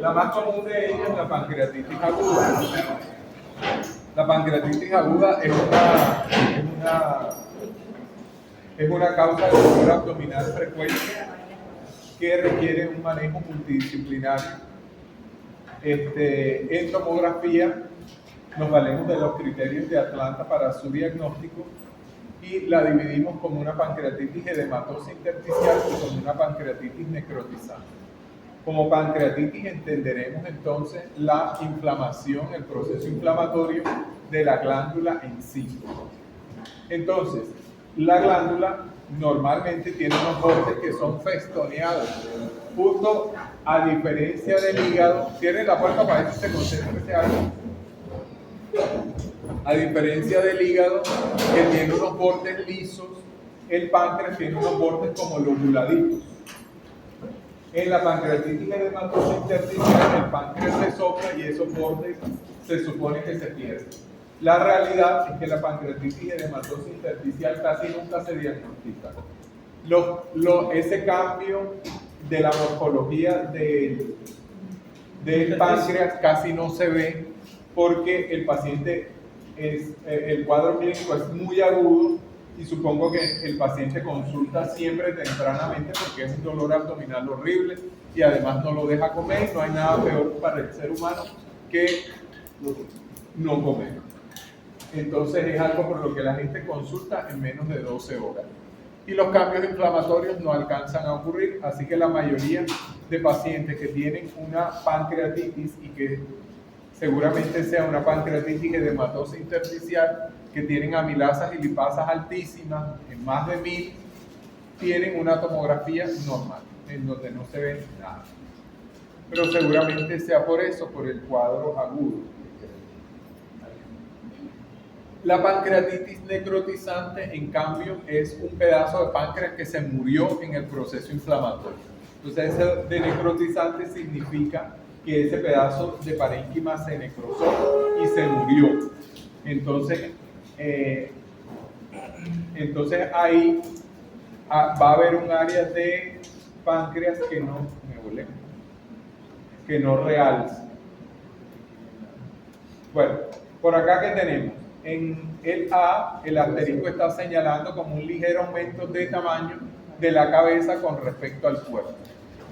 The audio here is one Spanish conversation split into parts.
La más común de ellas es la pancreatitis aguda. La pancreatitis aguda es una causa de dolor abdominal frecuente que requiere un manejo multidisciplinario. En tomografía nos valemos de los criterios de Atlanta para su diagnóstico y la dividimos como una pancreatitis edematosa intersticial y como una pancreatitis necrotizante. Como pancreatitis entenderemos entonces la inflamación, el proceso inflamatorio de la glándula en sí. Entonces, la glándula normalmente tiene unos bordes que son festoneados, justo a diferencia del hígado. Tiene la puerta para que se concentre ese algo. A diferencia del hígado, que tiene unos bordes lisos, el páncreas tiene unos bordes como lobuladitos. En la pancreatitis edematosa intersticial, el páncreas se sopla y esos bordes se supone que se pierden. La realidad es que la pancreatitis edematosa intersticial casi nunca se diagnostica. Ese cambio de la morfología del páncreas casi no se ve porque el paciente el cuadro clínico es muy agudo y supongo que el paciente consulta siempre tempranamente porque es un dolor abdominal horrible y además no lo deja comer. No hay nada peor para el ser humano que no comer. Entonces es algo por lo que la gente consulta en menos de 12 horas. Y los cambios inflamatorios no alcanzan a ocurrir, así que la mayoría de pacientes que tienen una pancreatitis y que seguramente sea una pancreatitis edematosa intersticial, que tienen amilasas y lipasas altísimas, en más de 1000, tienen una tomografía normal, en donde no se ve nada. Pero seguramente sea por eso, por el cuadro agudo. La pancreatitis necrotizante, en cambio, es un pedazo de páncreas que se murió en el proceso inflamatorio. Entonces, ese de necrotizante significa que ese pedazo de parénquima se necrosó y se murió. Entonces ahí va a haber un área de páncreas que no realza. Bueno, por acá que tenemos, en el A, el asterisco está señalando como un ligero aumento de tamaño de la cabeza con respecto al cuerpo.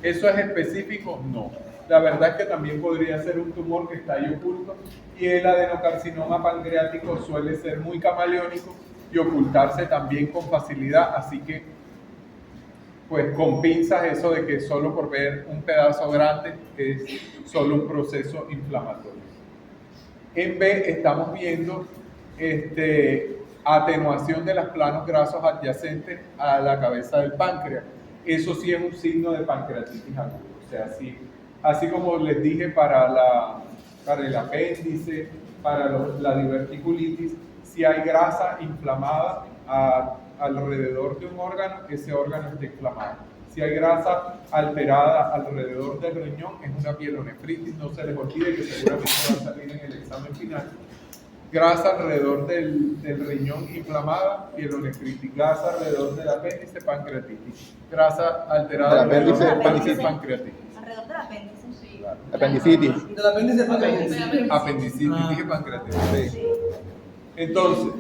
¿Eso es específico? No. La verdad es que también podría ser un tumor que está ahí oculto, y el adenocarcinoma pancreático suele ser muy camaleónico y ocultarse también con facilidad, así que pues con pinzas eso de que solo por ver un pedazo grande es solo un proceso inflamatorio. En B estamos viendo atenuación de los planos grasos adyacentes a la cabeza del páncreas. Eso sí es un signo de pancreatitis aguda. O sea, así como les dije para el apéndice, para la diverticulitis, si hay grasa inflamada alrededor de un órgano, ese órgano está inflamado. Si hay grasa alterada alrededor del riñón, es una pielonefritis. No se les olvide que seguramente va a salir en el examen final. Grasa alrededor del riñón inflamada, pielonefritis. Grasa alrededor del apéndice, pancreatitis. Grasa alterada alrededor del apéndice, pancreatitis. Alrededor del apéndice, sí. Claro. Apendicitis. Del apéndice pancreatitis. Apendicitis, dije pancreatitis. Sí. Entonces,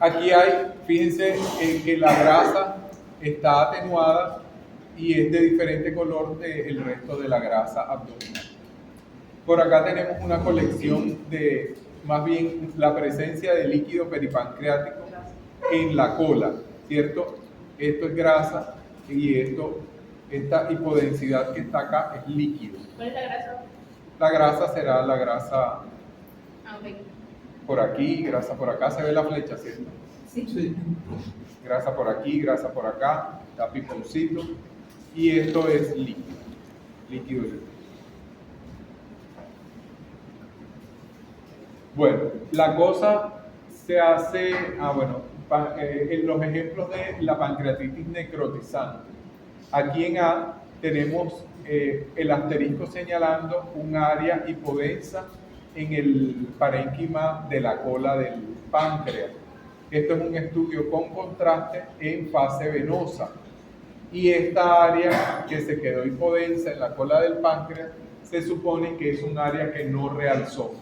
aquí hay, fíjense que la grasa está atenuada y es de diferente color del resto de la grasa abdominal. Por acá tenemos una colección de, más bien, la presencia de líquido peripancreático en la cola, ¿cierto? Esto es grasa y esta hipodensidad que está acá es líquido. ¿Cuál es la grasa? La grasa será la grasa Ok. por aquí, grasa por acá, se ve la flecha, ¿cierto? Sí. Grasa por aquí, grasa por acá, está piponcito, y esto es líquido. Bueno, la cosa se hace, en los ejemplos de la pancreatitis necrotizante. Aquí en A tenemos el asterisco señalando un área hipodensa en el parénquima de la cola del páncreas. Esto es un estudio con contraste en fase venosa. Y esta área que se quedó hipodensa en la cola del páncreas se supone que es un área que no realzó.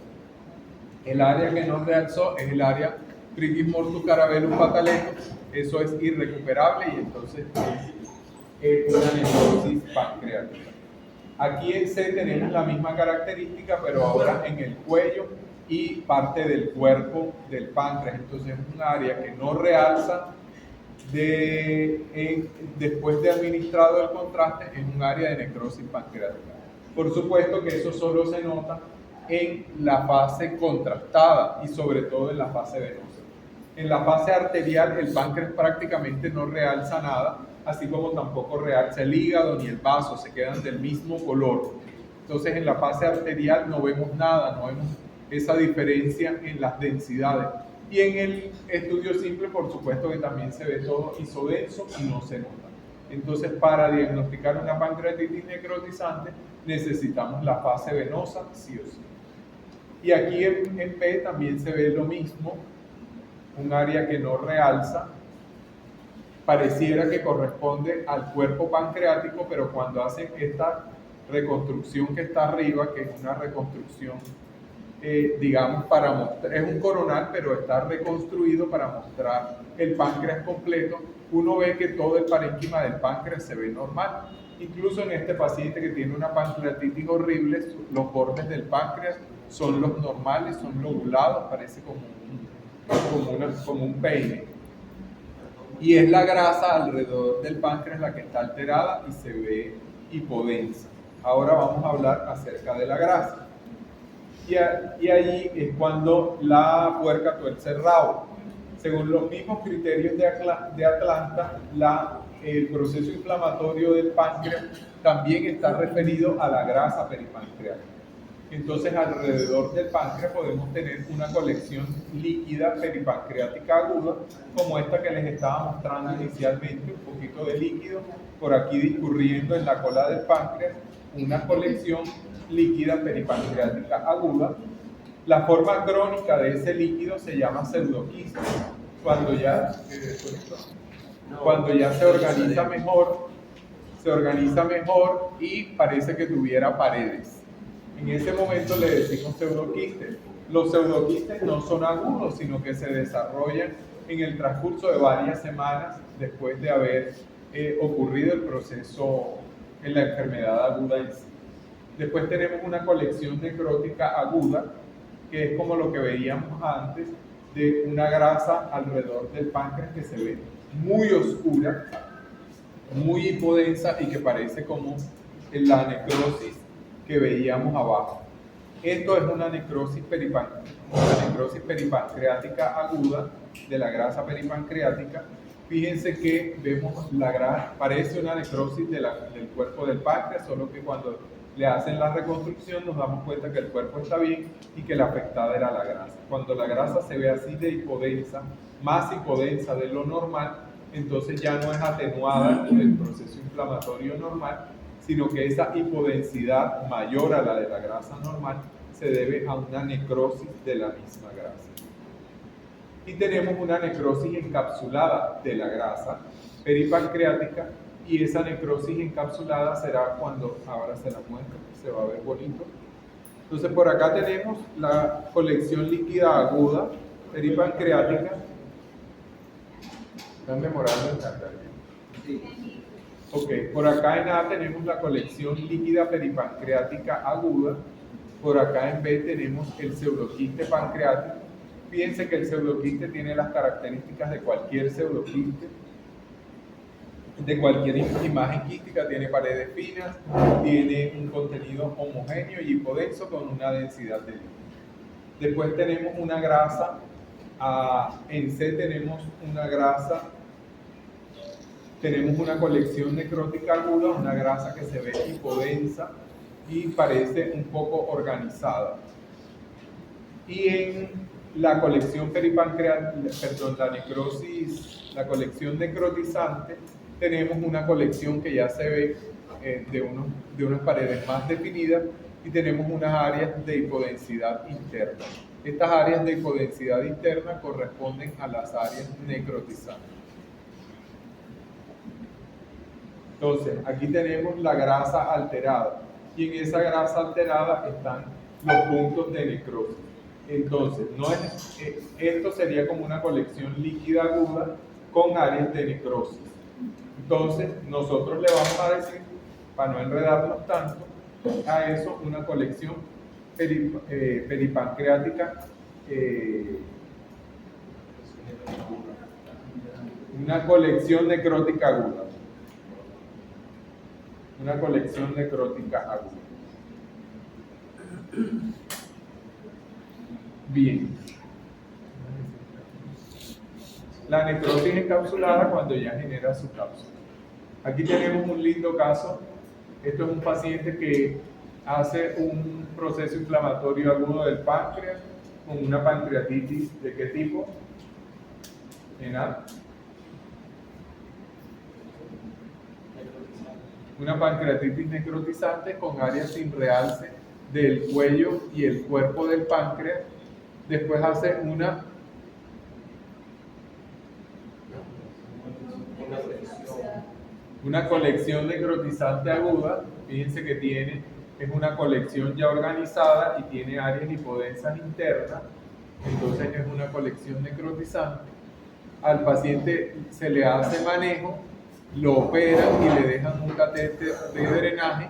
El área que no realzó es el área Frigus mortus caravellum patalenum. Eso es irrecuperable y entonces es una necrosis pancreática. Aquí en C tenemos la misma característica, pero ahora en el cuello y parte del cuerpo del páncreas. Entonces es un área que no realza después de administrado el contraste, es un área de necrosis pancreática. Por supuesto que eso solo se nota en la fase contrastada y sobre todo en la fase venosa. En la fase arterial el páncreas prácticamente no realza nada, así como tampoco realza el hígado ni el vaso, se quedan del mismo color. Entonces en la fase arterial no vemos nada, no vemos esa diferencia en las densidades. Y en el estudio simple, por supuesto que también se ve todo isodenso y no se nota. Entonces, para diagnosticar una pancreatitis necrotizante, necesitamos la fase venosa, sí o sí. Y aquí en B también se ve lo mismo, un área que no realza, pareciera que corresponde al cuerpo pancreático, pero cuando hacen esta reconstrucción que está arriba, que es una reconstrucción digamos, para mostrar, es un coronal, pero está reconstruido para mostrar el páncreas completo. Uno ve que todo el parénquima del páncreas se ve normal. Incluso en este paciente que tiene una pancreatitis horrible, los bordes del páncreas son los normales, son lobulados, parece como un peine. Y es la grasa alrededor del páncreas la que está alterada y se ve hipodensa. Ahora vamos a hablar acerca de la grasa. Y allí es cuando la puerca tuerce el rabo. Según los mismos criterios de Atlanta, el proceso inflamatorio del páncreas también está referido a la grasa peripancreática. Entonces, alrededor del páncreas podemos tener una colección líquida peripancreática aguda, como esta que les estaba mostrando inicialmente, un poquito de líquido por aquí discurriendo en la cola del páncreas, una colección líquida peripancreática aguda. La forma crónica de ese líquido se llama pseudoquiste. Cuando ya se organiza mejor y parece que tuviera paredes. En ese momento le decimos pseudoquistes. Los pseudoquistes no son agudos, sino que se desarrollan en el transcurso de varias semanas después de haber ocurrido el proceso en la enfermedad aguda en sí. Después tenemos una colección necrótica aguda, que es como lo que veíamos antes, de una grasa alrededor del páncreas que se ve muy oscura, muy hipodensa y que parece como la necrosis que veíamos abajo. Esto es una necrosis peripancreática aguda de la grasa peripancreática. Fíjense que vemos la grasa, parece una necrosis del cuerpo del páncreas, solo que cuando le hacen la reconstrucción nos damos cuenta que el cuerpo está bien y que la afectada era la grasa. Cuando la grasa se ve así de hipodensa, más hipodensa de lo normal, entonces ya no es atenuada por el proceso inflamatorio normal, sino que esa hipodensidad mayor a la de la grasa normal se debe a una necrosis de la misma grasa. Y tenemos una necrosis encapsulada de la grasa peripancreática, y esa necrosis encapsulada será cuando, ahora se la muestro, se va a ver bonito. Entonces por acá tenemos la colección líquida aguda peripancreática. ¿Están memorando en carga? Sí. Ok, por acá en A tenemos la colección líquida peripancreática aguda. Por acá en B tenemos el pseudoquiste pancreático. Fíjense que el pseudoquiste tiene las características de cualquier pseudoquiste, de cualquier imagen quística, tiene paredes finas, tiene un contenido homogéneo y hipodenso con una densidad de líquido. Después tenemos una grasa, en C tenemos una grasa, tenemos una colección necrótica aguda, una grasa que se ve hipodensa y parece un poco organizada. Y en la colección la colección necrotizante, tenemos una colección que ya se ve de unas paredes más definidas y tenemos unas áreas de hipodensidad interna. Estas áreas de hipodensidad interna corresponden a las áreas necrotizantes. Entonces, aquí tenemos la grasa alterada y en esa grasa alterada están los puntos de necrosis. Entonces, esto sería como una colección líquida aguda con áreas de necrosis. Entonces, nosotros le vamos a decir, para no enredarnos tanto, a eso una colección peripancreática, una colección necrótica aguda. Una colección necrótica aguda. Bien. La necrosis encapsulada cuando ya genera su cápsula. Aquí tenemos un lindo caso. Esto es un paciente que hace un proceso inflamatorio agudo del páncreas con una pancreatitis. ¿De qué tipo? Una pancreatitis necrotizante con áreas sin realce del cuello y el cuerpo del páncreas. Después hace una colección necrotizante aguda. Fíjense que es una colección ya organizada y tiene áreas hipodensas internas. Entonces es una colección necrotizante. Al paciente se le hace manejo, lo operan y le dejan un catéter de drenaje.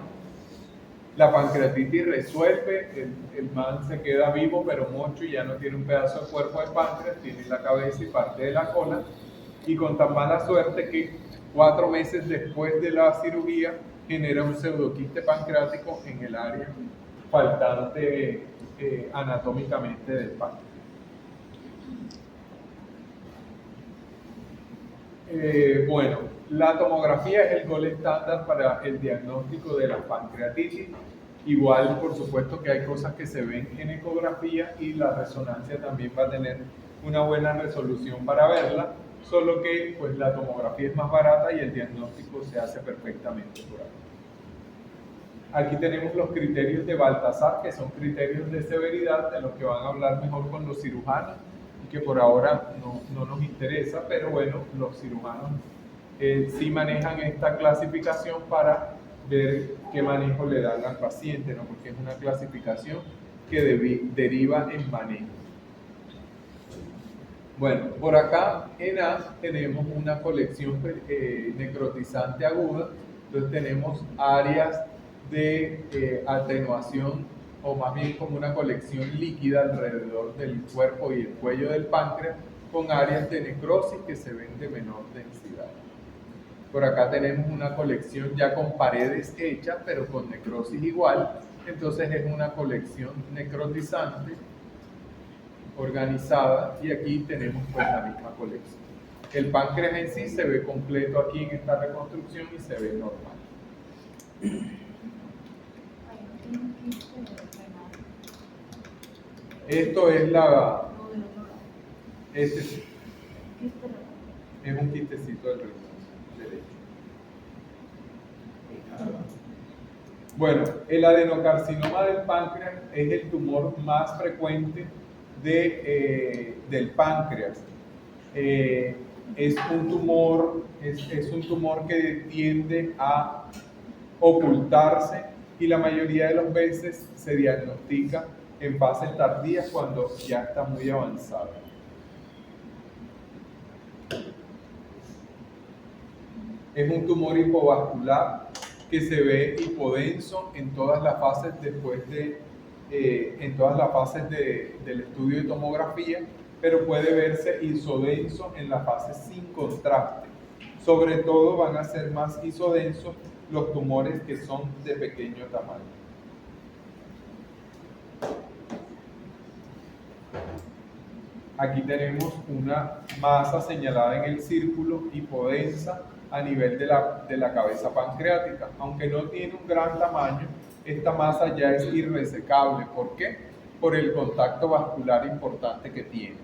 La pancreatitis resuelve, el man se queda vivo pero mocho y ya no tiene un pedazo de cuerpo de páncreas, tiene la cabeza y parte de la cola, y con tan mala suerte que 4 meses después de la cirugía genera un pseudoquiste pancreático en el área faltante anatómicamente del páncreas. Bueno, la tomografía es el gol estándar para el diagnóstico de la pancreatitis. Igual, por supuesto que hay cosas que se ven en ecografía y la resonancia también va a tener una buena resolución para verla, solo que pues, la tomografía es más barata y el diagnóstico se hace perfectamente por ahí. Aquí tenemos los criterios de Baltasar, que son criterios de severidad de los que van a hablar mejor con los cirujanos, que por ahora no nos interesa, pero bueno, los cirujanos sí manejan esta clasificación para ver qué manejo le dan al paciente, ¿no? Porque es una clasificación que deriva en manejo. Bueno, por acá en A tenemos una colección necrotizante aguda, entonces tenemos áreas de atenuación, o más bien como una colección líquida alrededor del cuerpo y el cuello del páncreas, con áreas de necrosis que se ven de menor densidad. Por acá tenemos una colección ya con paredes hechas, pero con necrosis igual, entonces es una colección necrotizante organizada, y aquí tenemos pues la misma colección. El páncreas en sí se ve completo aquí en esta reconstrucción y se ve normal. Esto es este sí. Es un quistecito del riñón derecho. Bueno, el adenocarcinoma del páncreas es el tumor más frecuente del páncreas. Es un tumor que tiende a ocultarse y la mayoría de las veces se diagnostica en fases tardías cuando ya está muy avanzado. Es un tumor hipovascular que se ve hipodenso en todas las fases del estudio de tomografía, pero puede verse isodenso en las fases sin contraste. Sobre todo van a ser más isodensos los tumores que son de pequeño tamaño. Aquí tenemos una masa señalada en el círculo hipodensa a nivel de la cabeza pancreática. Aunque no tiene un gran tamaño, esta masa ya es irresecable. ¿Por qué? Por el contacto vascular importante que tiene.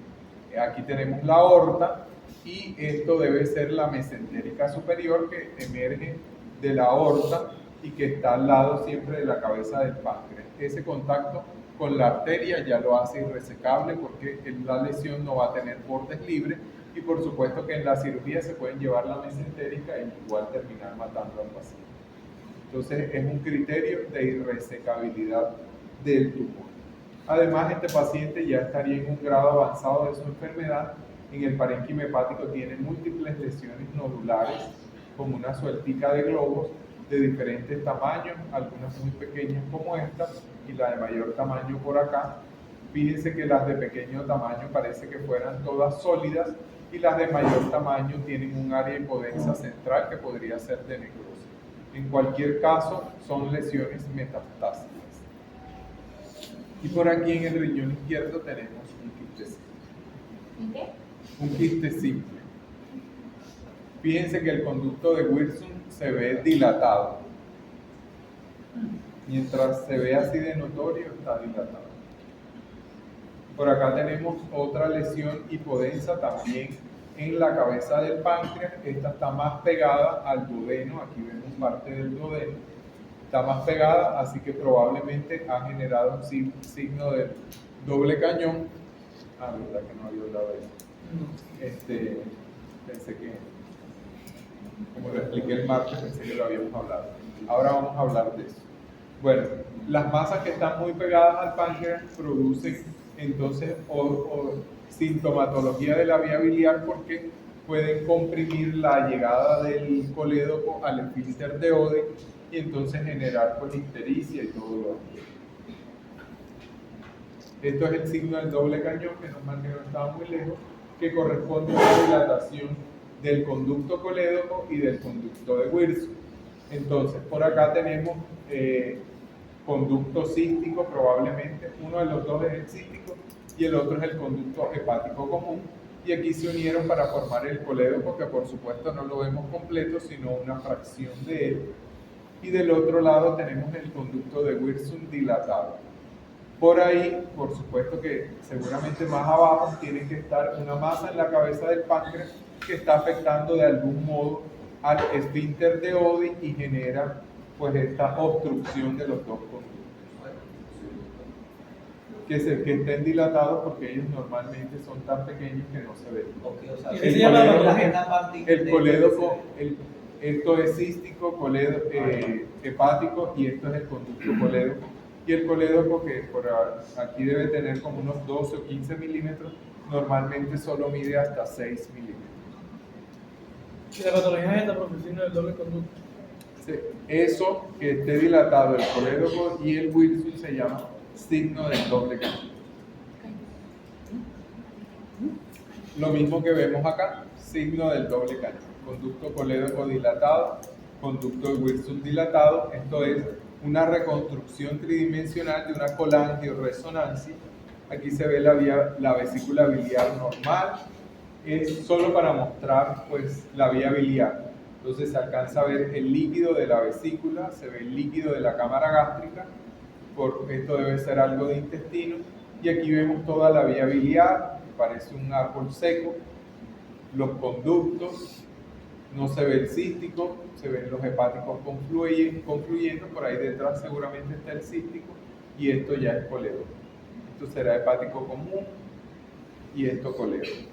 Aquí tenemos la aorta y esto debe ser la mesentérica superior que emerge de la aorta y que está al lado siempre de la cabeza del páncreas. Ese contacto con la arteria ya lo hace irresecable porque la lesión no va a tener bordes libres y por supuesto que en la cirugía se pueden llevar la mesentérica e igual terminar matando al paciente. Entonces es un criterio de irresecabilidad del tumor. Además, este paciente ya estaría en un grado avanzado de su enfermedad. En el parénquima hepático tiene múltiples lesiones nodulares, como una sueltica de globos de diferentes tamaños, algunas muy pequeñas como esta y la de mayor tamaño por acá. Fíjense que las de pequeño tamaño parece que fueran todas sólidas y las de mayor tamaño tienen un área hipodensa central que podría ser de necrosis. En cualquier caso, son lesiones metastásicas. Y por aquí en el riñón izquierdo tenemos un quiste simple. ¿qué? Un quiste simple. Fíjense que el conducto de Wilson se ve dilatado. Mientras se ve así de notorio, está dilatado. Por acá tenemos otra lesión hipodensa también en la cabeza del páncreas. Esta está más pegada al duodeno. Aquí vemos parte del duodeno. Está más pegada, así que probablemente ha generado un signo de doble cañón. Ah, verdad que no había hablado de eso. Pensé que, como lo expliqué el martes, pensé que lo habíamos hablado. Ahora vamos a hablar de eso. Bueno, las masas que están muy pegadas al páncreas producen entonces sintomatología de la vía biliar porque pueden comprimir la llegada del colédoco al esfínter de Ode y entonces generar ictericia y todo lo demás. Esto es el signo del doble cañón, que no estaba muy lejos, que corresponde a la dilatación del conducto colédoco y del conducto de Wilson. Entonces, por acá tenemos conducto cístico, probablemente. Uno de los dos es el cístico y el otro es el conducto hepático común. Y aquí se unieron para formar el colédoco, que por supuesto no lo vemos completo, sino una fracción de él. Y del otro lado tenemos el conducto de Wilson dilatado. Por ahí, por supuesto que seguramente más abajo tiene que estar una masa en la cabeza del páncreas que está afectando de algún modo al esfínter de Oddi y genera pues esta obstrucción de los dos conductos. Que estén dilatados porque ellos normalmente son tan pequeños que no se ven. Okay, o sea, el colédoco, esto es cístico, hepático y esto es el conducto colédoco. Y el colédoco, que por aquí debe tener como unos 12 o 15 milímetros, normalmente solo mide hasta 6 milímetros. ¿Y la patología es esta profesión del doble conducto? Sí, eso que esté dilatado el colédoco y el Wilson se llama signo del doble cañón. Lo mismo que vemos acá, signo del doble cañón. Conducto colédoco dilatado, conducto de Wilson dilatado. Esto es una reconstrucción tridimensional de una colangioresonancia. Aquí se ve la vesícula biliar normal. Es solo para mostrar pues la vía biliar. Entonces se alcanza a ver el líquido de la vesícula, se ve el líquido de la cámara gástrica. Esto debe ser algo de intestino. Y aquí vemos toda la vía biliar, parece un árbol seco. Los conductos, no se ve el cístico, se ven los hepáticos confluyendo, por ahí detrás seguramente está el cístico y esto ya es colédoco. Esto será hepático común y esto colédoco.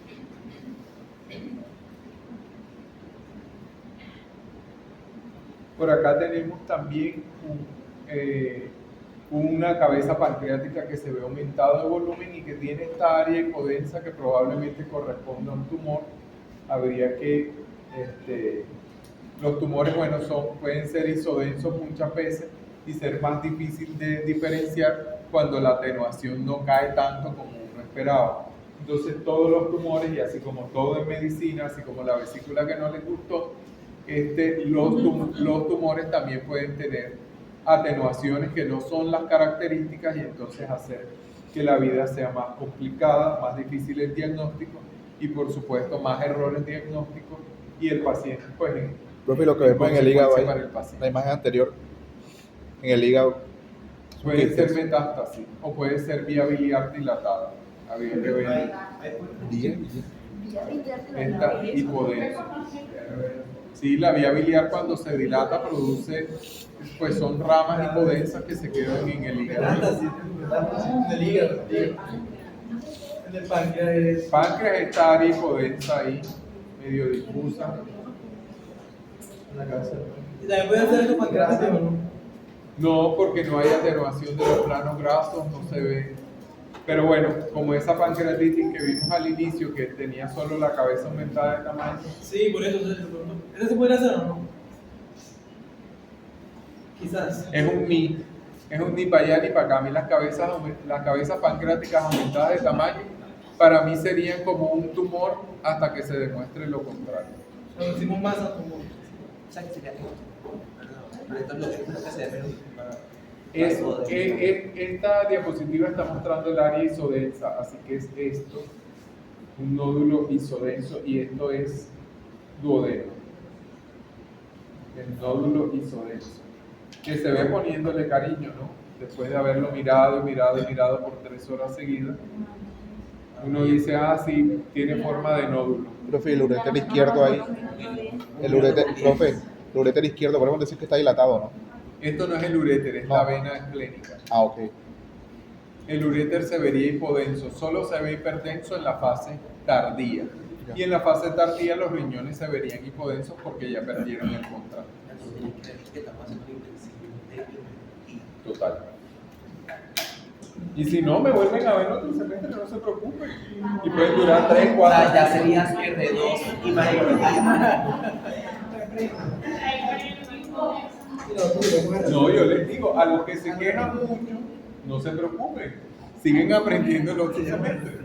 Por acá tenemos también una cabeza pancreática que se ve aumentado de volumen y que tiene esta área hipodensa que probablemente corresponde a un tumor. Habría que, los tumores, bueno, pueden ser isodensos muchas veces y ser más difícil de diferenciar cuando la atenuación no cae tanto como uno esperaba. Entonces todos los tumores, y así como todo en medicina, así como la vesícula que no les gustó, los tumores también pueden tener atenuaciones que no son las características y entonces hacer que la vida sea más complicada, más difícil el diagnóstico y por supuesto más errores diagnósticos y el paciente pues profe, lo que vemos en el hígado ahí, para el paciente. la imagen anterior, en el hígado puede ser metástasis o puede ser vía biliar dilatada. Habría que ver esta hipodensa. Sí, la vía biliar cuando se dilata produce, pues son ramas hipodensas que se quedan en el hígado. En el páncreas es. Páncreas está área hipodensa ahí, medio difusa. En la cabeza. ¿Y también puede hacer esto pancreático o no? No, porque no hay atenuación de los planos grasos, no se ve. Pero bueno, como esa pancreatitis que vimos al inicio, que tenía solo la cabeza aumentada de tamaño, Sí, por eso se pregunto. ¿Eso se puede hacer o no? Quizás. es un ni para allá ni para acá. A mí las cabezas pancreáticas aumentadas de tamaño, para mí serían como un tumor hasta que se demuestre lo contrario. O sea, decimos masa como. O sea, que sería pero esto es lo que se ve Esta diapositiva está mostrando el área isodensa, así que es esto, un nódulo isodenso, y esto es duodeno, el nódulo isodenso, que se ve poniéndole cariño, ¿no? Después de haberlo mirado y mirado y mirado por 3 horas seguidas, uno dice, ah, sí, tiene forma de nódulo. Profe, el uréter izquierdo ahí. Profe, el uréter izquierdo, podemos decir que está dilatado, ¿no? Esto no es el uréter, es la vena esclénica. Ah, ok. El uréter se vería hipodenso, solo se ve hipertenso en la fase tardía. Y en la fase tardía los riñones se verían hipodensos porque ya perdieron el contrato. Total. Y si no, me vuelven a ver otro semestre, no se preocupen. Y pueden durar 3, 4. Ya serías R2 y No, yo les digo, a los que se quejan mucho, no se preocupen. Siguen aprendiendo el otro semestre.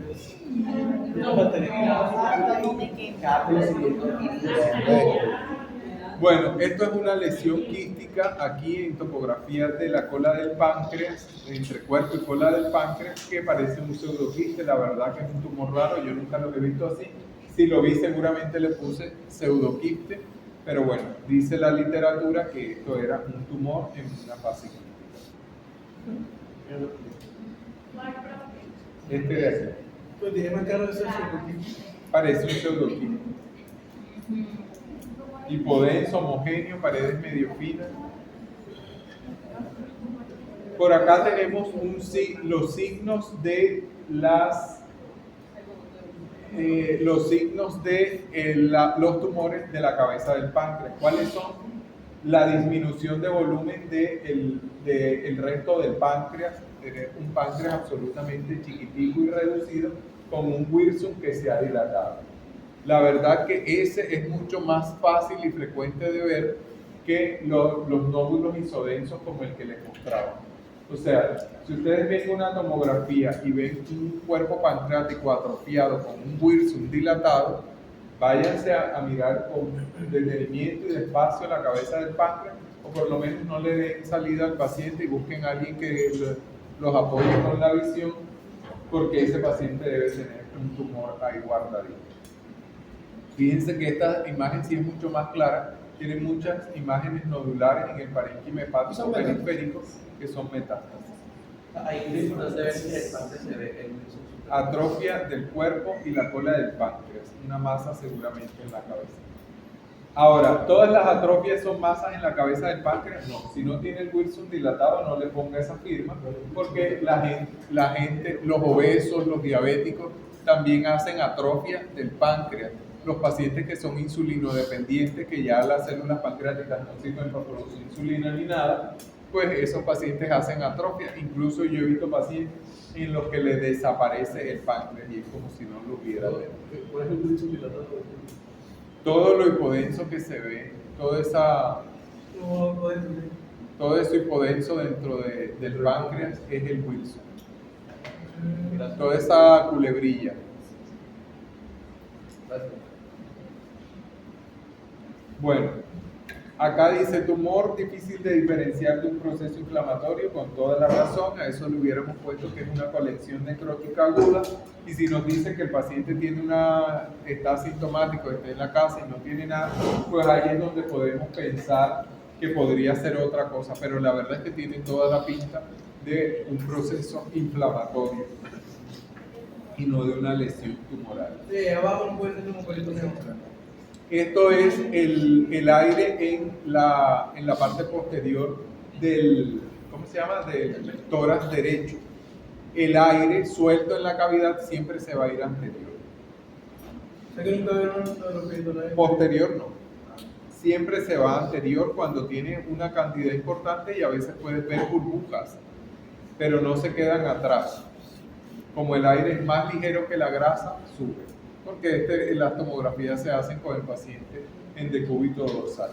Bueno, esto es una lesión quística aquí en topografía de la cola del páncreas, entre cuerpo y cola del páncreas, que parece un pseudoquiste. La verdad que es un tumor raro, yo nunca lo he visto así. Si lo vi, seguramente le puse pseudoquiste, pero bueno, dice la literatura que esto era un tumor en una fase clínica. Este de aquí Pues tiene más caro eso. parece un pseudoquiste. Hipodenso, homogéneo, paredes medio finas. Por acá tenemos los signos de los tumores de la cabeza del páncreas. ¿Cuáles son? La disminución de volumen del resto del páncreas, tener un páncreas absolutamente chiquitico y reducido con un Wilson que se ha dilatado. La verdad que ese es mucho más fácil y frecuente de ver que los nódulos isodensos como el que les mostraba. O sea, si ustedes ven una tomografía y ven un cuerpo pancreático atrofiado con un Wilson dilatado, váyanse a mirar con detenimiento y despacio la cabeza del páncreas, o por lo menos no le den salida al paciente y busquen a alguien que los apoye con la visión, porque ese paciente debe tener un tumor ahí guardadito. Fíjense que esta imagen sí es mucho más clara, tiene muchas imágenes nodulares en el parénquima hepático periférico que son metástasis. Ahí no se ve que el páncreas se ve el Atrofia del cuerpo y la cola del páncreas, una masa seguramente en la cabeza. Ahora, ¿todas las atrofias son masas en la cabeza del páncreas? No, si no tiene el Wilson dilatado no le ponga esa firma, porque la gente, los obesos, los diabéticos, también hacen atrofia del páncreas. Los pacientes que son insulinodependientes, que ya las células pancreáticas no sirven para producir insulina ni nada, pues esos pacientes hacen atrofia. Incluso yo he visto pacientes en los que les desaparece el páncreas y es como si no lo hubiera. ¿Cuál es el Wilson dilatado? Todo lo hipodenso que se ve, todo eso hipodenso dentro del páncreas es el Wilson. Toda esa culebrilla. Bueno, acá dice tumor difícil de diferenciar de un proceso inflamatorio, con toda la razón. A eso le hubiéramos puesto que es una colección necrótica aguda, y si nos dice que el paciente está asintomático, está en la casa y no tiene nada, pues ahí es donde podemos pensar que podría ser otra cosa, pero la verdad es que tiene toda la pinta de un proceso inflamatorio y no de una lesión tumoral. Sí, abajo no puede ser como pelito neutral. Esto es el aire en la parte posterior del, ¿cómo se llama? Del tórax derecho. el aire suelto en la cavidad siempre se va a ir anterior. O sea que nunca vieron los perindones. Posterior no. Siempre se va anterior cuando tiene una cantidad importante y a veces puedes ver burbujas, pero no se quedan atrás. Como el aire es más ligero que la grasa, sube. Porque las tomografías se hacen con el paciente en decúbito dorsal.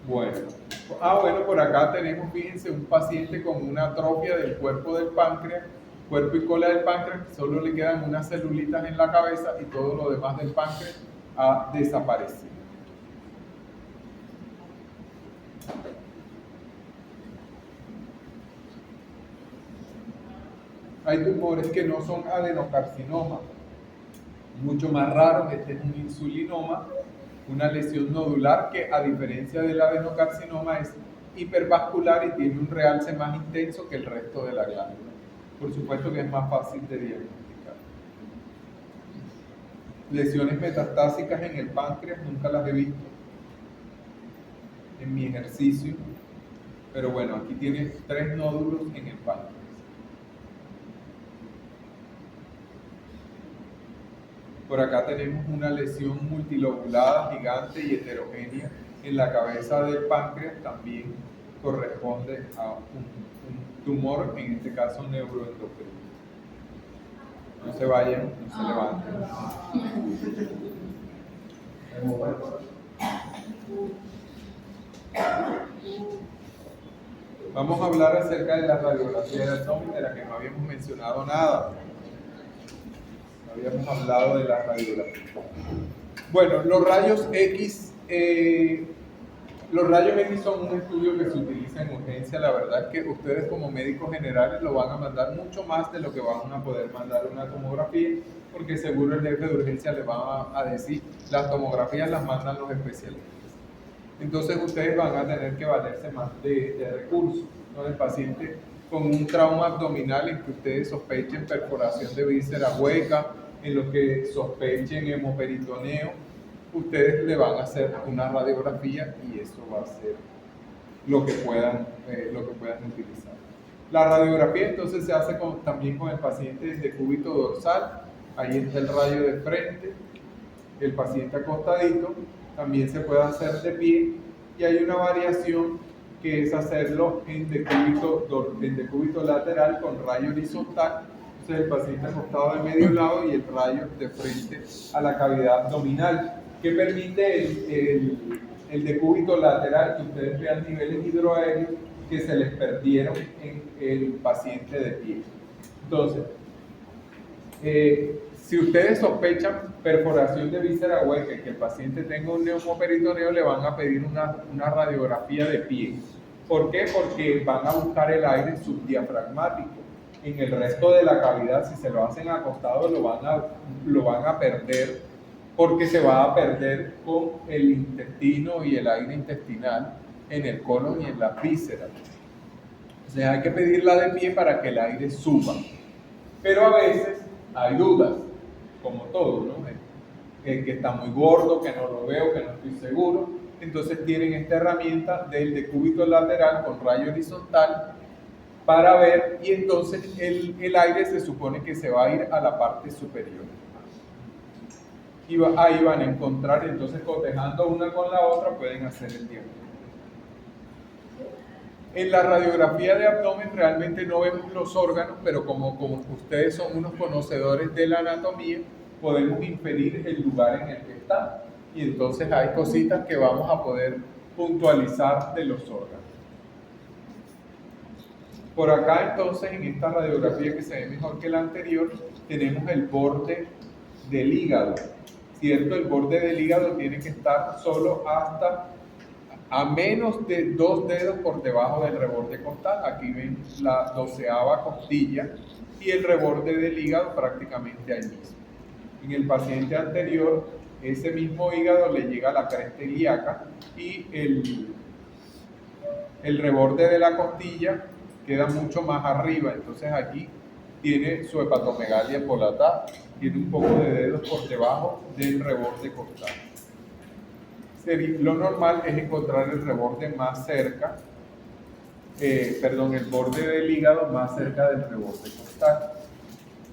Bueno, por acá tenemos, fíjense, un paciente con una atrofia del cuerpo del páncreas, cuerpo y cola del páncreas, solo le quedan unas celulitas en la cabeza y todo lo demás del páncreas ha desaparecido. Hay tumores que no son adenocarcinoma, mucho más raros. Este es un insulinoma, una lesión nodular que, a diferencia del adenocarcinoma, es hipervascular y tiene un realce más intenso que el resto de la glándula. Por supuesto que es más fácil de diagnosticar. Lesiones metastásicas en el páncreas nunca las he visto en mi ejercicio, pero bueno, aquí tiene 3 nódulos en el páncreas. Por acá tenemos una lesión multilobulada, gigante y heterogénea en la cabeza del páncreas, también corresponde a un tumor, en este caso neuroendocrino. No se vayan, no se levanten. Vamos a hablar acerca de la radiografía de abdomen, de la que no habíamos mencionado nada. Habíamos hablado de la radiografía. Bueno, los rayos X son un estudio que se utiliza en urgencia. La verdad es que ustedes como médicos generales lo van a mandar mucho más de lo que van a poder mandar una tomografía, porque seguro el jefe de urgencia les va a decir, las tomografías las mandan los especialistas. Entonces ustedes van a tener que valerse más de recursos, ¿no? El paciente con un trauma abdominal en que ustedes sospechen perforación de víscera hueca, en lo que sospechen hemoperitoneo, ustedes le van a hacer una radiografía y eso va a ser lo que puedan utilizar. La radiografía entonces se hace también con el paciente de decúbito dorsal. Ahí está el rayo de frente, el paciente acostadito, también se puede hacer de pie y hay una variación que es hacerlo en decúbito lateral con rayo horizontal. Entonces el paciente acostado de medio lado y el rayo de frente a la cavidad abdominal, que permite el decúbito lateral, que ustedes vean niveles hidroaéreos que se les perdieron en el paciente de pie. Entonces, si ustedes sospechan perforación de víscera hueca y que el paciente tenga un neumoperitoneo, le van a pedir una radiografía de pie. ¿Por qué? Porque van a buscar el aire subdiafragmático. En el resto de la cavidad, si se lo hacen acostado, lo van a perder, porque se va a perder con el intestino y el aire intestinal en el colon y en las vísceras. O sea, hay que pedirla de pie para que el aire suba. Pero a veces hay dudas, como todo, ¿no? Que está muy gordo, que no lo veo, que no estoy seguro. Entonces tienen esta herramienta del decúbito lateral con rayo horizontal para ver, y entonces el aire se supone que se va a ir a la parte superior. Y ahí van a encontrar, entonces cotejando una con la otra pueden hacer el diagnóstico. En la radiografía de abdomen realmente no vemos los órganos, pero como ustedes son unos conocedores de la anatomía, podemos inferir el lugar en el que está. Y entonces hay cositas que vamos a poder puntualizar de los órganos. Por acá entonces, en esta radiografía que se ve mejor que la anterior, tenemos el borde del hígado. ¿Cierto? El borde del hígado tiene que estar solo hasta a menos de 2 dedos por debajo del reborde costal. Aquí ven la 12ª costilla y el reborde del hígado prácticamente ahí mismo. En el paciente anterior, ese mismo hígado le llega a la cresta ilíaca y el reborde de la costilla queda mucho más arriba. Entonces aquí tiene su hepatomegalia polatada, tiene un poco de dedos por debajo del reborde costal. Lo normal es encontrar el reborde más cerca el borde del hígado más cerca del reborde costal.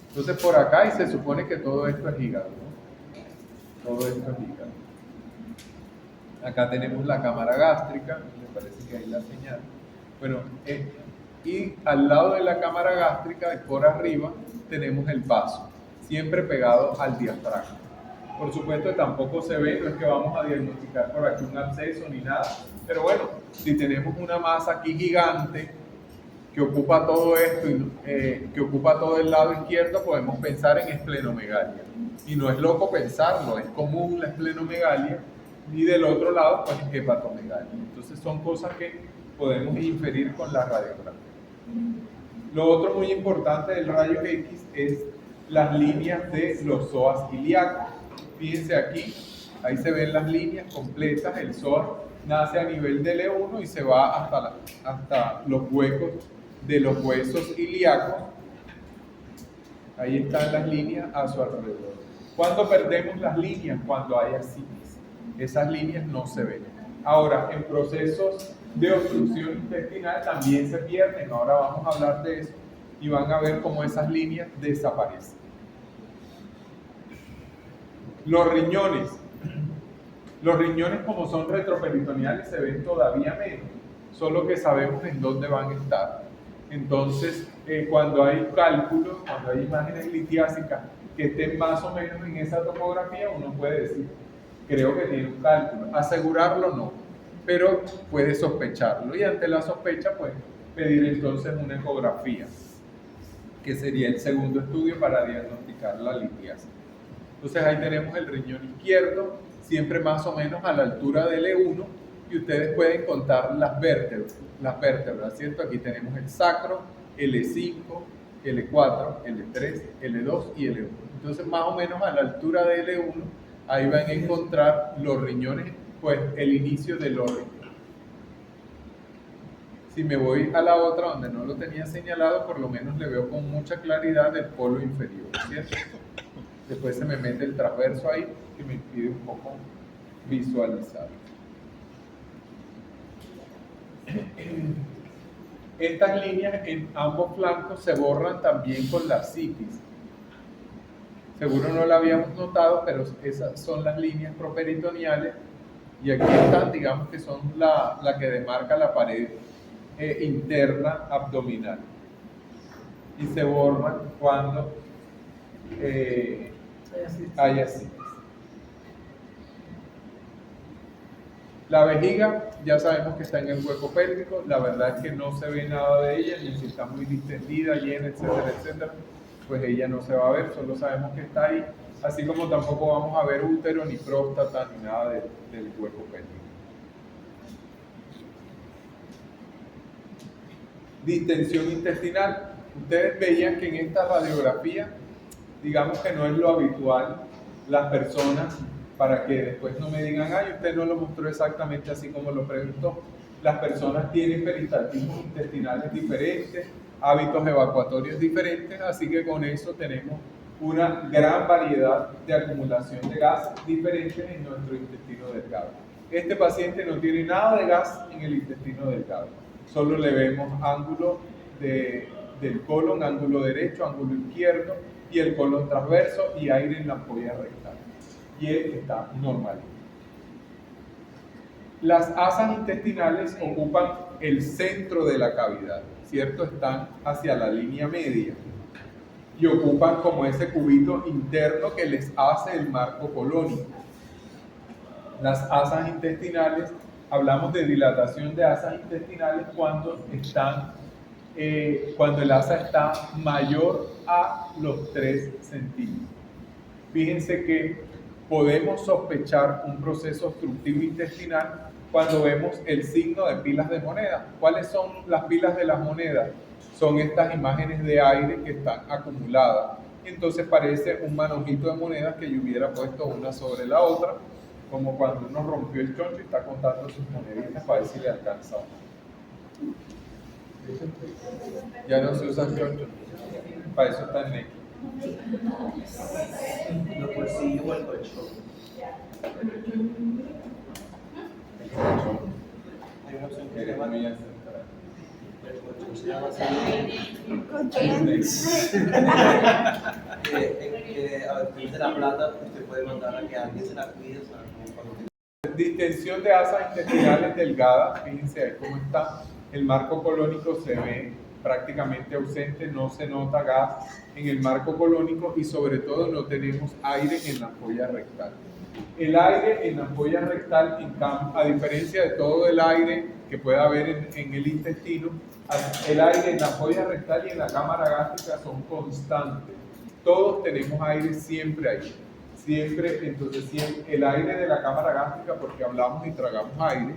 Entonces por acá, y se supone que todo esto es hígado, ¿no? Todo esto es hígado. Acá tenemos la cámara gástrica, me parece que ahí la señal. Bueno, y al lado de la cámara gástrica, y por arriba, tenemos el vaso, siempre pegado al diafragma. Por supuesto que tampoco se ve, no es que vamos a diagnosticar por aquí un absceso ni nada, pero bueno, si tenemos una masa aquí gigante que ocupa todo esto y que ocupa todo el lado izquierdo, podemos pensar en esplenomegalia. Y no es loco pensarlo, es común la esplenomegalia, y del otro lado, pues hepatomegalia. Entonces son cosas que podemos inferir con la radiografía. Lo otro muy importante del rayo X es las líneas de los psoas ilíacos. Fíjense aquí, ahí se ven las líneas completas. El psoas nace a nivel del E1 y se va hasta los huecos de los huesos ilíacos. Ahí están las líneas a su alrededor. ¿Cuándo perdemos las líneas? Cuando hay ascitis. Esas líneas no se ven. Ahora, en procesos de obstrucción intestinal también se pierden. Ahora vamos a hablar de eso y van a ver cómo esas líneas desaparecen. Los riñones. Los riñones, como son retroperitoneales, se ven todavía menos, solo que sabemos en dónde van a estar. Entonces, cuando hay cálculos, cuando hay imágenes litiásicas que estén más o menos en esa topografía, uno puede decir, creo que tiene un cálculo. Asegurarlo no, pero puede sospecharlo. Y ante la sospecha, pues, pedir entonces una ecografía, que sería el segundo estudio para diagnosticar la litiasis. Entonces ahí tenemos el riñón izquierdo, siempre más o menos a la altura del E1, y ustedes pueden contar las vértebras, ¿cierto? Aquí tenemos el sacro, L5, L4, L3, L2 y L1. Entonces más o menos a la altura de L1, ahí van a encontrar los riñones, pues el inicio de los riñones. Si me voy a la otra donde no lo tenía señalado, por lo menos le veo con mucha claridad el polo inferior, ¿cierto? Después se me mete el transverso ahí que me impide un poco visualizar. Estas líneas en ambos flancos se borran también con la citis. Seguro no la habíamos notado, pero esas son las líneas properitoneales y aquí están, digamos que son la que demarca la pared interna abdominal. Y se borran cuando hay ascitis. La vejiga, ya sabemos que está en el hueco pélvico, la verdad es que no se ve nada de ella, ni si está muy distendida, llena, etcétera, etcétera, pues ella no se va a ver, solo sabemos que está ahí, así como tampoco vamos a ver útero, ni próstata, ni nada del hueco pélvico. Distensión intestinal. Ustedes veían que en esta radiografía, digamos que no es lo habitual, las personas, para que después no me digan, ay, usted no lo mostró exactamente así como lo preguntó. Las personas tienen peristaltismos intestinales diferentes, hábitos evacuatorios diferentes, así que con eso tenemos una gran variedad de acumulación de gas diferentes en nuestro intestino delgado. Este paciente no tiene nada de gas en el intestino delgado, solo le vemos ángulo del colon, ángulo derecho, ángulo izquierdo y el colon transverso y aire en la ampolla rectal. Y él está normal. Las asas intestinales ocupan el centro de la cavidad, ¿cierto? Están hacia la línea media y ocupan como ese cubito interno que les hace el marco colónico. Las asas intestinales, hablamos de dilatación de asas intestinales cuando el asa está mayor a los 3 centímetros. Fíjense que podemos sospechar un proceso obstructivo intestinal cuando vemos el signo de pilas de monedas. ¿Cuáles son las pilas de las monedas? Son estas imágenes de aire que están acumuladas. Entonces parece un manojito de monedas que yo hubiera puesto una sobre la otra, como cuando uno rompió el choncho y está contando sus moneditas para ver si le alcanza o no. Ya no se usa el choncho, para eso está el Neki. Los bolsillos o el colchón. Hay una opción que se llama se llama así. A ver, que dice la plata, usted puede mandar a que alguien se la cuide, o sea, como cuando Distensión de asas intestinales delgadas, fíjense ahí cómo está. El marco colónico se ve prácticamente ausente, no se nota gas en el marco colónico y sobre todo no tenemos aire en la ampolla rectal. El aire en la ampolla rectal, a diferencia de todo el aire que pueda haber en el intestino, el aire en la ampolla rectal y en la cámara gástrica son constantes. Todos tenemos aire siempre ahí. Siempre, entonces siempre, el aire de la cámara gástrica porque hablamos y tragamos aire,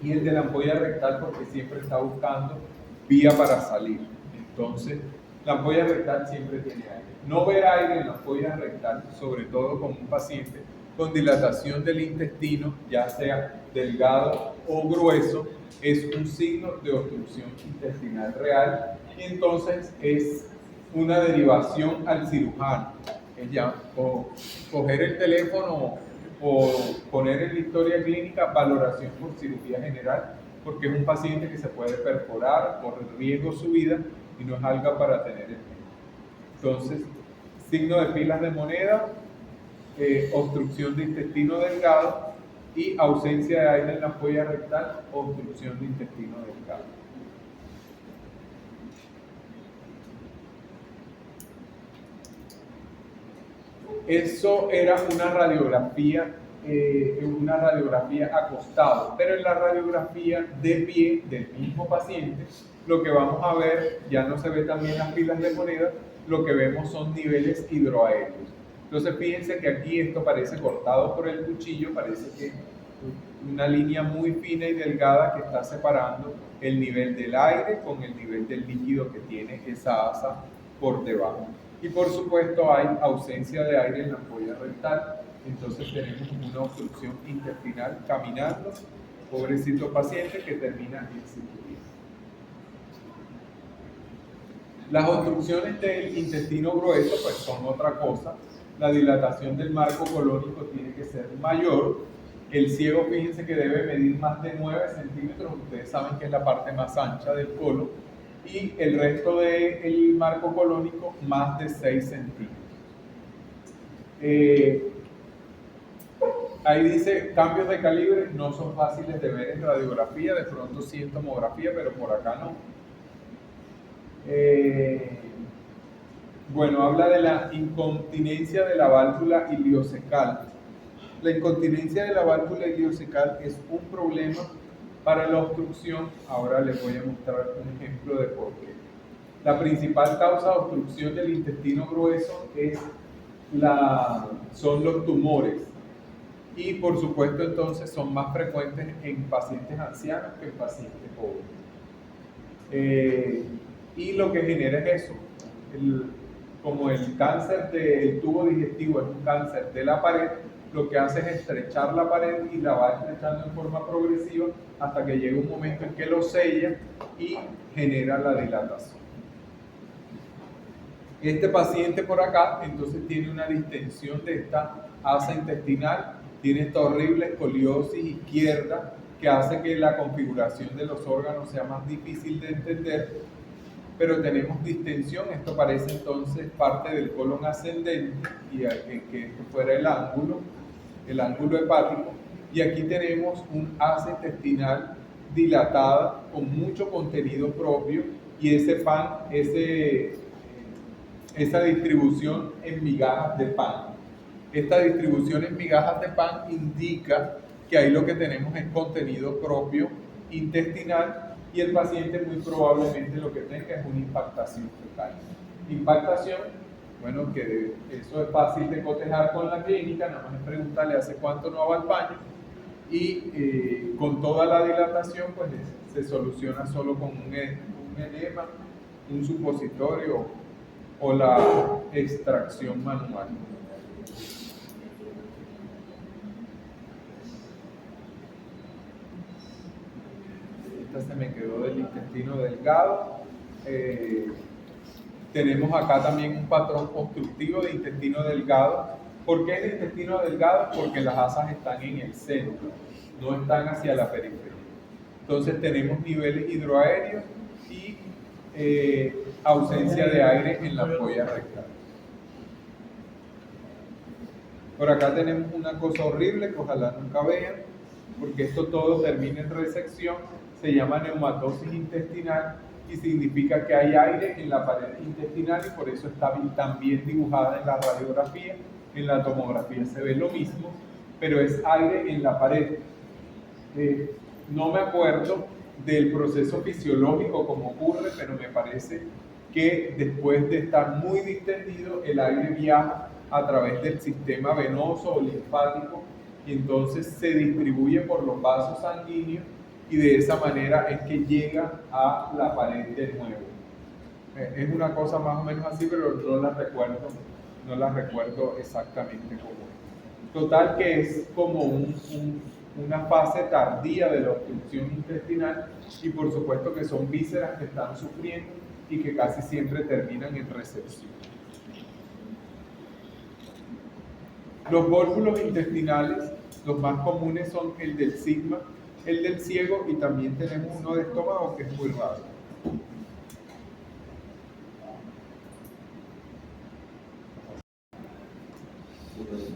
y el de la ampolla rectal porque siempre está buscando vía para salir. Entonces, la ampolla rectal siempre tiene aire. No ver aire en la ampolla rectal, sobre todo con un paciente con dilatación del intestino, ya sea delgado o grueso, es un signo de obstrucción intestinal real y entonces es una derivación al cirujano. Es ya o coger el teléfono o poner en la historia clínica valoración por cirugía general, porque es un paciente que se puede perforar, corre riesgo su vida y no es algo para tener en mente. Entonces, signo de pilas de moneda, obstrucción de intestino delgado y ausencia de aire en la ampolla rectal, obstrucción de intestino delgado. Eso era una radiografía acostado, pero en la radiografía de pie del mismo paciente, lo que vamos a ver, ya no se ve también las pilas de moneda, lo que vemos son niveles hidroaéreos. Entonces fíjense que aquí esto parece cortado por el cuchillo, parece que una línea muy fina y delgada que está separando el nivel del aire con el nivel del líquido que tiene esa asa por debajo. Y por supuesto hay ausencia de aire en la ampolla rectal, entonces tenemos una obstrucción intestinal caminando, pobrecito paciente que termina en cirugía. Las obstrucciones del intestino grueso pues son otra cosa. La dilatación del marco colónico tiene que ser mayor. El ciego, fíjense que debe medir más de 9 centímetros, ustedes saben que es la parte más ancha del colon, y el resto del marco colónico más de 6 centímetros. Ahí dice cambios de calibre, no son fáciles de ver en radiografía, de pronto sí en tomografía, pero por acá no. Bueno, habla de la incontinencia de la válvula iliocecal. La incontinencia de la válvula iliocecal es un problema para la obstrucción. Ahora les voy a mostrar un ejemplo de por qué. La principal causa de obstrucción del intestino grueso son los tumores. Y por supuesto entonces son más frecuentes en pacientes ancianos que en pacientes jóvenes. Y lo que genera es eso. Como el cáncer del tubo digestivo es un cáncer de la pared, lo que hace es estrechar la pared y la va estrechando en forma progresiva hasta que llega un momento en que lo sella y genera la dilatación. Este paciente por acá entonces tiene una distensión de esta asa intestinal, tiene esta horrible escoliosis izquierda que hace que la configuración de los órganos sea más difícil de entender, pero tenemos distensión. Esto parece entonces parte del colon ascendente y que esto fuera el ángulo hepático, y aquí tenemos un asa intestinal dilatada con mucho contenido propio y esa distribución en migajas de pan. Esta distribución en migajas de pan indica que ahí lo que tenemos es contenido propio intestinal y el paciente muy probablemente lo que tenga es una impactación fecal. Impactación, bueno, que eso es fácil de cotejar con la clínica, nada más es preguntarle hace cuánto no va al baño y con toda la dilatación pues se soluciona solo con un enema, un supositorio o la extracción manual. Esta se me quedó del intestino delgado. Tenemos acá también un patrón obstructivo de intestino delgado. ¿Por qué el intestino delgado? Porque las asas están en el centro, no están hacia la periferia. Entonces tenemos niveles hidroaéreos y ausencia de aire en la ampolla rectal. Por acá tenemos una cosa horrible que ojalá nunca vean, porque esto todo termina en resección, se llama neumatosis intestinal y significa que hay aire en la pared intestinal y por eso está tan bien dibujada en la radiografía. En la tomografía se ve lo mismo, pero es aire en la pared. No me acuerdo del proceso fisiológico como ocurre, pero me parece que después de estar muy distendido, el aire viaja a través del sistema venoso o linfático y entonces se distribuye por los vasos sanguíneos y de esa manera es que llega a la pared de nuevo. Es una cosa más o menos así, pero no la recuerdo exactamente cómo es. Total que es como una fase tardía de la obstrucción intestinal y por supuesto que son vísceras que están sufriendo y que casi siempre terminan en resección. Los vólvulos intestinales, los más comunes son el del sigma, el del ciego y también tenemos uno de estómago que es muy raro.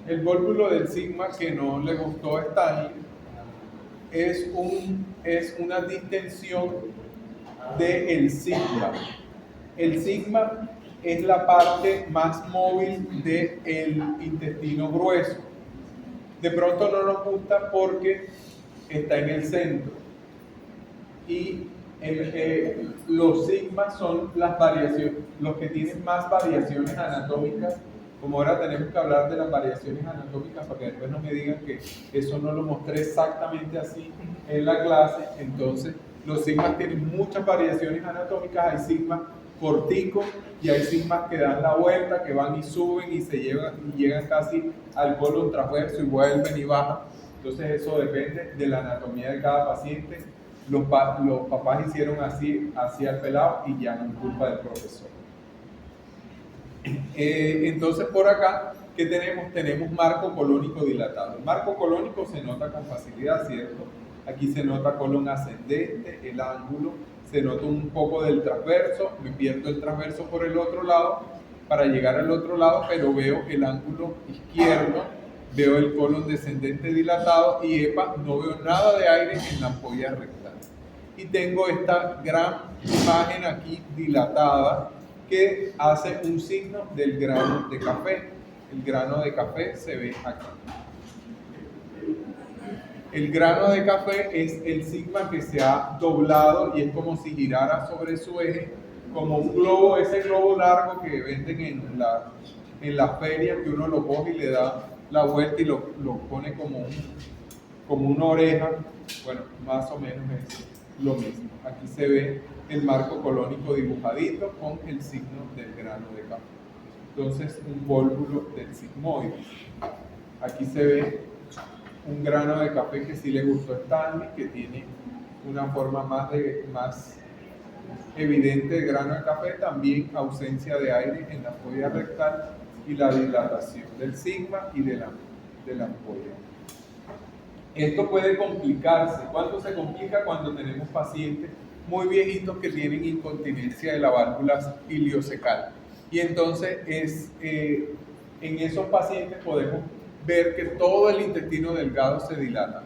El vólvulo del sigma que no le gustó a Stanley es una distensión del sigma. El sigma es la parte más móvil del intestino grueso. De pronto no nos gusta porque está en el centro. Y los sigmas son las variaciones, los que tienen más variaciones anatómicas. Como ahora tenemos que hablar de las variaciones anatómicas para que después no me digan que eso no lo mostré exactamente así en la clase, entonces los sigmas tienen muchas variaciones anatómicas, hay sigmas corticos y hay sigmas que dan la vuelta, que van y suben y llegan casi al colon transverso y vuelven y bajan. Entonces eso depende de la anatomía de cada paciente. Los papás hicieron así al pelado y ya no es culpa del profesor. Entonces por acá, ¿qué tenemos? Tenemos marco colónico dilatado. El marco colónico se nota con facilidad, ¿cierto? Aquí se nota colon ascendente, el ángulo, se nota un poco del transverso, me pierdo el transverso por el otro lado para llegar al otro lado, pero veo el ángulo izquierdo, veo el colon descendente dilatado y no veo nada de aire en la ampolla rectal. Y tengo esta gran imagen aquí dilatada que hace un signo del grano de café. El grano de café se ve aquí. El grano de café es el sigma que se ha doblado y es como si girara sobre su eje, como un globo, ese globo largo que venden en la feria, que uno lo coge y le da la vuelta y lo pone como una oreja. Bueno, más o menos es lo mismo. Aquí se ve el marco colónico dibujadito con el signo del grano de café. Entonces, un vólvulo del sigmoide. Aquí se ve un grano de café que sí le gustó a Stanley, que tiene una forma más evidente de grano de café, también ausencia de aire en la ampolla rectal y la dilatación del sigma y de la ampolla. Esto puede complicarse. ¿Cuándo se complica? Cuando tenemos pacientes muy viejitos que tienen incontinencia de la válvula iliocecal. Y entonces en esos pacientes podemos ver que todo el intestino delgado se dilata,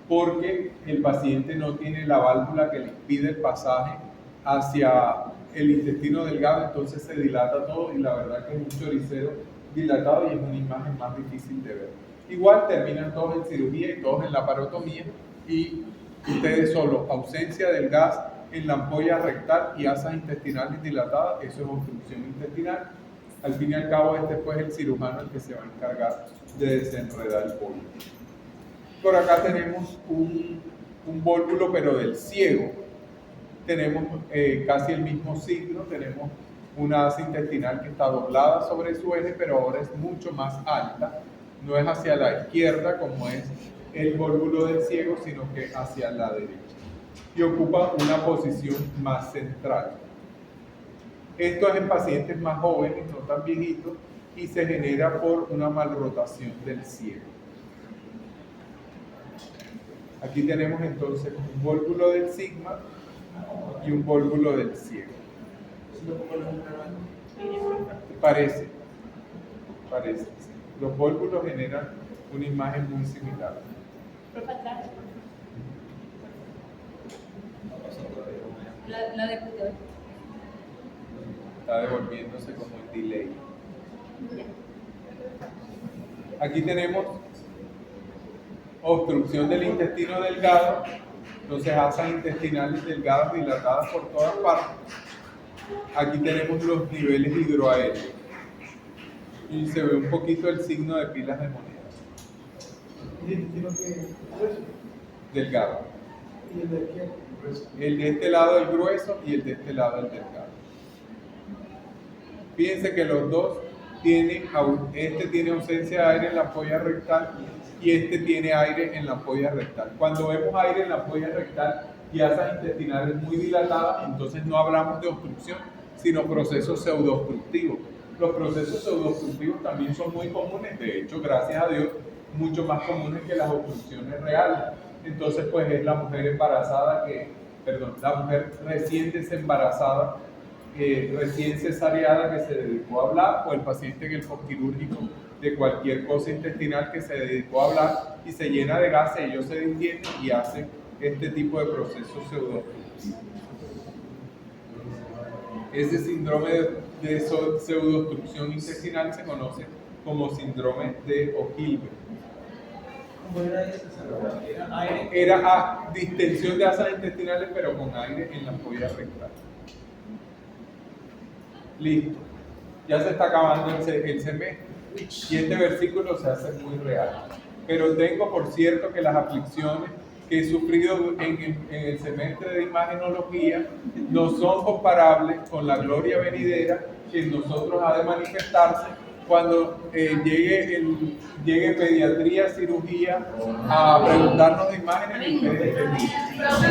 porque el paciente no tiene la válvula que le impide el pasaje hacia el intestino delgado, entonces se dilata todo y la verdad que es un choricero dilatado y es una imagen más difícil de ver. Igual terminan todos en cirugía y todos en laparotomía y ustedes solo ausencia del gas en la ampolla rectal y asas intestinales dilatadas, eso es obstrucción intestinal. Al fin y al cabo este pues es el cirujano el que se va a encargar de desenredar el pólipo. Por acá tenemos un vólvulo pero del ciego. Tenemos casi el mismo signo, tenemos una asa intestinal que está doblada sobre su eje, pero ahora es mucho más alta. No es hacia la izquierda como es el vólvulo del ciego, sino que hacia la derecha. Y ocupa una posición más central. Esto es en pacientes más jóvenes, no tan viejitos, y se genera por una malrotación del ciego. Aquí tenemos entonces un vólvulo del sigma y un vólvulo del ciego. Parece. Sí. Los vólvulos generan una imagen muy similar. Profe, atrás. La de Cuidado. Está devolviéndose como el delay. Aquí tenemos obstrucción del intestino delgado, entonces asas intestinales delgadas dilatadas por todas partes. Aquí tenemos los niveles hidroaéreos y se ve un poquito el signo de pilas de monedas. ¿Y el intestino que grueso? Delgado. ¿Y el de aquí? Grueso. El de este lado el grueso y el de este lado el delgado. Fíjense que los dos tienen, este tiene ausencia de aire en la ampolla rectal y este tiene aire en la ampolla rectal. Cuando vemos aire en la ampolla rectal y asas intestinales muy dilatadas, entonces no hablamos de obstrucción, sino procesos pseudoobstructivos. Los procesos pseudoobstructivos también son muy comunes, de hecho, gracias a Dios, mucho más comunes que las obstrucciones reales. Entonces, pues es la mujer embarazada la mujer recién desembarazada, recién cesareada que se dedicó a hablar, o el paciente en el postquirúrgico de cualquier cosa intestinal que se dedicó a hablar y se llena de gases, ellos se destienden y hacen este tipo de procesos pseudoobstructivos. Ese síndrome de pseudoobstrucción intestinal se conoce como síndrome de O'Hilbert. ¿Cómo era eso? Era aire. Era distensión de asas intestinales, pero con aire en la ampolla rectal. Listo. Ya se está acabando el semestre. Y este versículo se hace muy real. Pero tengo por cierto que las aflicciones que he sufrido en el semestre de imagenología no son comparables con la gloria venidera que en nosotros ha de manifestarse cuando llegue pediatría, cirugía a preguntarnos de imágenes y ustedes estén listos.